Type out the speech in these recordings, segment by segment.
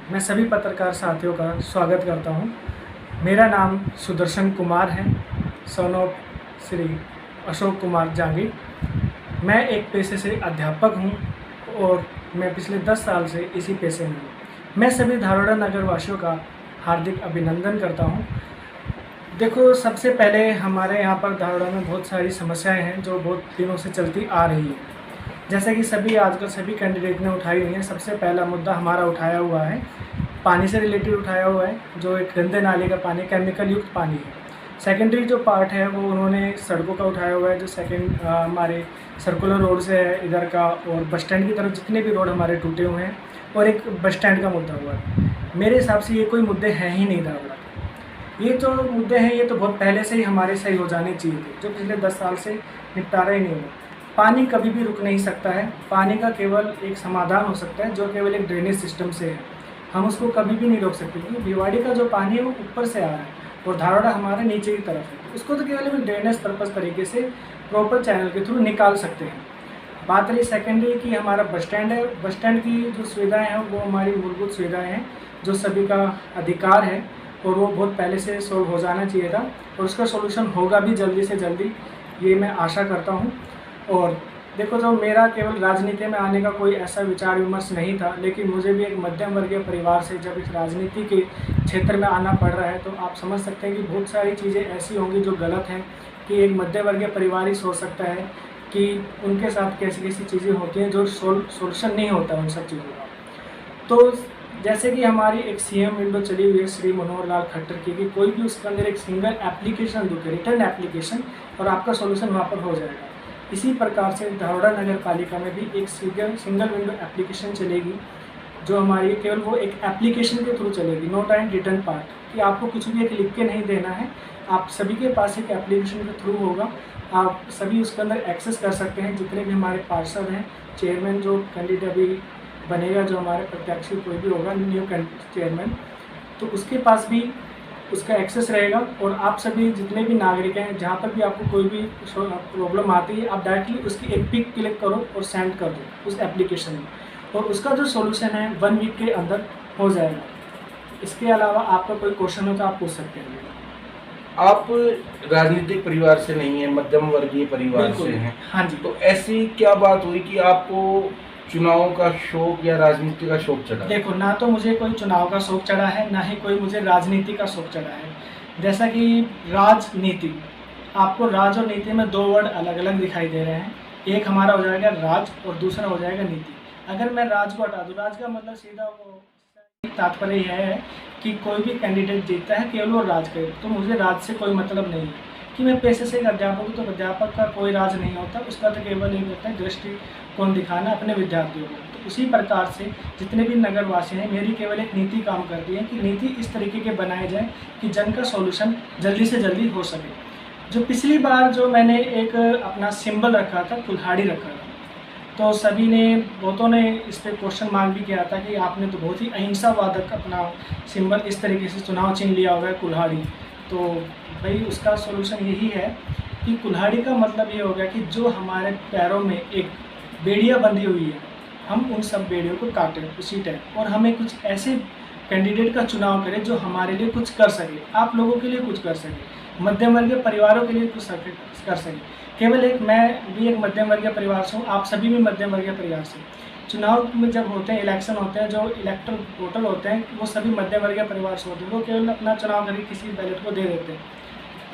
मैं सभी पत्रकार साथियों का स्वागत करता हूं। मेरा नाम सुदर्शन कुमार है, सन ऑफ श्री अशोक कुमार जांगी। मैं एक पेशे से अध्यापक हूं और मैं पिछले 10 साल से इसी पेशे में हूं। मैं सभी धारोड़ा नगर वासियों का हार्दिक अभिनंदन करता हूं। देखो, सबसे पहले हमारे यहाँ पर धारोड़ा में बहुत सारी समस्याएं हैं जो बहुत दिनों से चलती आ रही है। जैसे कि आजकल सभी कैंडिडेट ने उठाई हुई हैं। सबसे पहला मुद्दा हमारा उठाया हुआ है, पानी से रिलेटेड उठाया हुआ है, जो एक गंदे नाले का पानी, केमिकल युक्त पानी है। सेकेंडरी जो पार्ट है वो उन्होंने सड़कों का उठाया हुआ है, जो हमारे सर्कुलर रोड से है इधर का, और बस स्टैंड की तरफ जितने भी रोड हमारे टूटे हुए हैं, और एक बस स्टैंड का मुद्दा हुआ है। मेरे हिसाब से ये कोई मुद्दे हैं ही नहीं धारोड़ा। ये जो मुद्दे हैं ये तो बहुत पहले से ही हमारे सही हो जाने चाहिए थे, जो पिछले 10 साल से निपटारा ही नहीं हुआ। पानी कभी भी रुक नहीं सकता है। पानी का केवल एक समाधान हो सकता है जो केवल एक ड्रेनेज सिस्टम से है। हम उसको कभी भी नहीं रोक सकते, क्योंकि भिवाड़ी का जो पानी है वो ऊपर से आ रहा है और धारोड़ा हमारे नीचे की तरफ है। उसको तो केवल हम ड्रेनेज पर्पज़ तरीके से प्रॉपर चैनल के थ्रू निकाल सकते हैं। बात रही सेकेंडरी की, हमारा बस स्टैंड है। बस स्टैंड की जो सुविधाएँ हैं वो हमारी मूलभूत सुविधाएँ हैं, जो सभी का अधिकार है, और वो बहुत पहले से सोल्व हो जाना चाहिए था, और उसका सोल्यूशन होगा भी जल्दी से जल्दी, ये मैं आशा करता हूँ। और देखो, जो मेरा केवल राजनीति में आने का कोई ऐसा विचार विमर्श नहीं था, लेकिन मुझे भी एक मध्यम वर्गीय परिवार से जब इस राजनीति के क्षेत्र में आना पड़ रहा है, तो आप समझ सकते हैं कि बहुत सारी चीज़ें ऐसी होंगी जो गलत हैं, कि एक मध्यम वर्गीय परिवार ही सोच सकता है कि उनके साथ कैसी कैसी चीज़ें होती हैं जो सोल्यूशन नहीं होता उन सब चीज़ों का। तो जैसे कि हमारी एक सीएम विंडो चली हुई है श्री मनोहर लाल खट्टर की, कि कोई भी उसके अंदर एक सिंगल एप्लीकेशन दो, रिटर्न एप्लीकेशन, और आपका सोल्यूशन वहाँ पर हो जाएगा। इसी प्रकार से धारोड़ा नगर पालिका में भी एक सिंगल विंडो एप्लीकेशन चलेगी, जो हमारी केवल वो एक एप्लीकेशन के थ्रू चलेगी, नोट एंड रिटर्न पार्ट, कि आपको कुछ भी एक लिख के नहीं देना है। आप सभी के पास एक एप्लीकेशन के थ्रू होगा, आप सभी उसके अंदर एक्सेस कर सकते हैं। जितने भी हमारे पार्षद हैं, चेयरमैन जो कैंडिडेट अभी बनेगा, जो हमारे प्रत्याशी कोई भी होगा न्यू चेयरमैन, तो उसके पास भी उसका एक्सेस रहेगा। और आप सभी जितने भी नागरिक हैं, जहाँ पर भी आपको कोई भी प्रॉब्लम आती है, आप डायरेक्टली उसकी एक पिक क्लिक करो और सेंड कर दो उस एप्लीकेशन में, और उसका जो सॉल्यूशन है 1 वीक के अंदर हो जाएगा। इसके अलावा आपका कोई क्वेश्चन हो तो आप पूछ सकते हैं। आप राजनीतिक परिवार से नहीं है, मध्यम वर्गीय परिवार से हैं। हाँ जी। तो ऐसी क्या बात हुई कि आपको चुनाव का शौक या राजनीति का शौक चढ़ा? देखो, ना तो मुझे कोई चुनाव का शौक चढ़ा है, ना ही कोई मुझे राजनीति का शौक चढ़ा है। जैसा कि राजनीति, आपको राज और नीति में 2 वर्ड अलग अलग दिखाई दे रहे हैं। एक हमारा हो जाएगा राज और दूसरा हो जाएगा नीति। अगर मैं राज को हटा दूँ, राज का मतलब सीधा वो तात्पर्य यह है कि कोई भी कैंडिडेट जीतता है केवल वो राज करे, तो मुझे राज से कोई मतलब नहीं है। कि मैं पेशे से एक अध्यापक हूँ, तो अध्यापक का कोई राज नहीं होता, उसका तो केवल एक होता है दृष्टिकोण दिखाना अपने विद्यार्थियों को। तो उसी प्रकार से जितने भी नगरवासी हैं, मेरी केवल एक नीति काम करती है कि नीति इस तरीके के बनाए जाए कि जन का सॉल्यूशन जल्दी से जल्दी हो सके। जो पिछली बार जो मैंने एक अपना सिंबल रखा था, कुल्हाड़ी रखा था, तो सभी ने, बहुतों ने इस पर क्वेश्चन मार्क भी किया था कि आपने तो बहुत ही अहिंसावादक अपना सिंबल इस तरीके से चुनाव चिन्ह लिया हुआ है, कुल्हाड़ी। तो भाई उसका सॉल्यूशन यही है कि कुल्हाड़ी का मतलब ये हो गया कि जो हमारे पैरों में एक बेड़ियाँ बंधी हुई है, हम उन सब बेड़ियों को काटें उसी टाइम, और हमें कुछ ऐसे कैंडिडेट का चुनाव करें जो हमारे लिए कुछ कर सके, आप लोगों के लिए कुछ कर सके, मध्यम वर्गीय परिवारों के लिए कुछ कर सके। केवल मैं भी एक मध्यम वर्गीय परिवार से हूँ, आप सभी भी मध्यम वर्गीय परिवार से। चुनाव में जब होते हैं, इलेक्शन होते हैं, जो इलेक्टर वोटर होते हैं वो सभी मध्यम वर्गीय परिवार से होते हैं। वो केवल अपना चुनाव करके किसी बैलेट को दे देते हैं,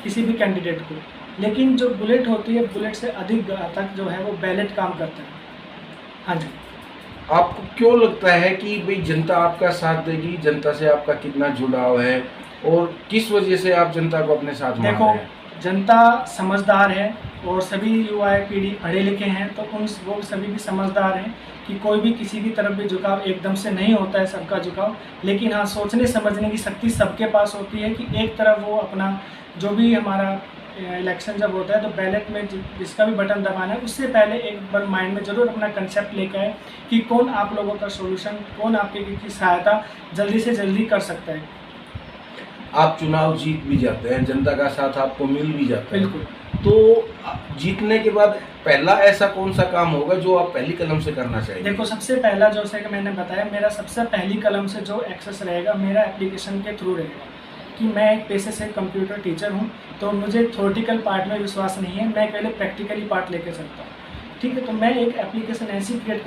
किसी भी कैंडिडेट को। लेकिन जो बुलेट होती है, बुलेट से अधिक घातक जो है वो बैलेट काम करता है। हाँ जी। आपको क्यों लगता है कि भाई जनता आपका साथ देगी? जनता से आपका कितना जुड़ाव है और किस वजह से आप जनता को अपने साथ मान रहे हैं? देखो, जनता समझदार है और सभी युवा पीढ़ी पढ़े लिखे हैं, तो वो सभी भी समझदार हैं कि कोई भी किसी की तरफ भी झुकाव एकदम से नहीं होता है, सबका झुकाव। लेकिन हाँ, सोचने समझने की शक्ति सबके पास होती है कि एक तरफ वो अपना जो भी हमारा इलेक्शन जब होता है तो बैलेट में जिसका भी बटन दबाना है, उससे पहले एक बार माइंड में ज़रूर अपना कंसेप्ट लेकर आए कि कौन आप लोगों का सॉल्यूशन, कौन आपकी की सहायता जल्दी से जल्दी कर सकता है। आप चुनाव जीत भी जाते हैं, जनता का साथ आपको मिल भी जाता है। बिल्कुल। तो जीतने के बाद पहला ऐसा कौन सा काम होगा जो आप पहली कलम से करना चाहिए? देखो, सबसे पहला जो है कि मैंने बताया, मेरा सबसे पहली कलम से जो एक्सेस रहेगा मेरा एप्लीकेशन के थ्रू रहेगा, कि मैं एक पेशे से कंप्यूटर टीचर हूँ, तो मुझे थ्योरेटिकल पार्ट में विश्वास नहीं है, मैं पहले प्रैक्टिकली पार्ट लेके चलता हूँ। ठीक है, तो मैं एक एप्लीकेशन ऐसी क्रिएट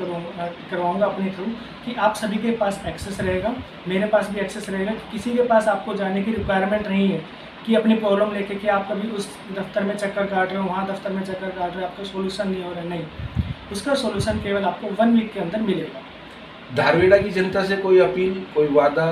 करवाऊँगा अपने थ्रू कि आप सभी के पास एक्सेस रहेगा, मेरे पास भी एक्सेस रहेगा, कि किसी के पास आपको जाने की रिक्वायरमेंट नहीं है कि अपनी प्रॉब्लम लेके कि आप कभी उस दफ्तर में चक्कर काट रहे हो, वहाँ दफ्तर में चक्कर काट रहे हो, आपका सोल्यूशन नहीं हो रहा है। नहीं, उसका सोल्यूशन केवल आपको 1 वीक के अंदर मिलेगा। धारवेड़ा की जनता से कोई अपील, कोई वादा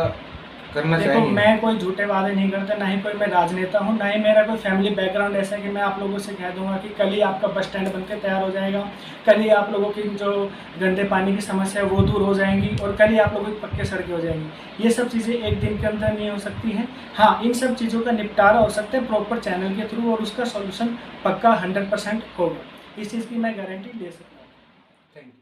करना देखो, चाहेंगे? मैं कोई झूठे वादे नहीं करता, ना ही कोई मैं राजनेता हूँ, ना ही मेरा कोई फैमिली बैकग्राउंड ऐसा है कि मैं आप लोगों से कह दूंगा कि कल ही आपका बस स्टैंड बनकर तैयार हो जाएगा, कल ही आप लोगों की जो गंदे पानी की समस्या है वो दूर हो जाएंगी, और कल ही आप लोगों की पक्के सड़कें हो जाएंगी। ये सब चीज़ें एक दिन के अंदर नहीं हो सकती हैं। हाँ, इन सब चीज़ों का निपटारा हो सकता है प्रॉपर चैनल के थ्रू, और उसका सोल्यूशन पक्का 100% होगा। इस चीज़ की मैं गारंटी दे सकता हूँ। Thank you.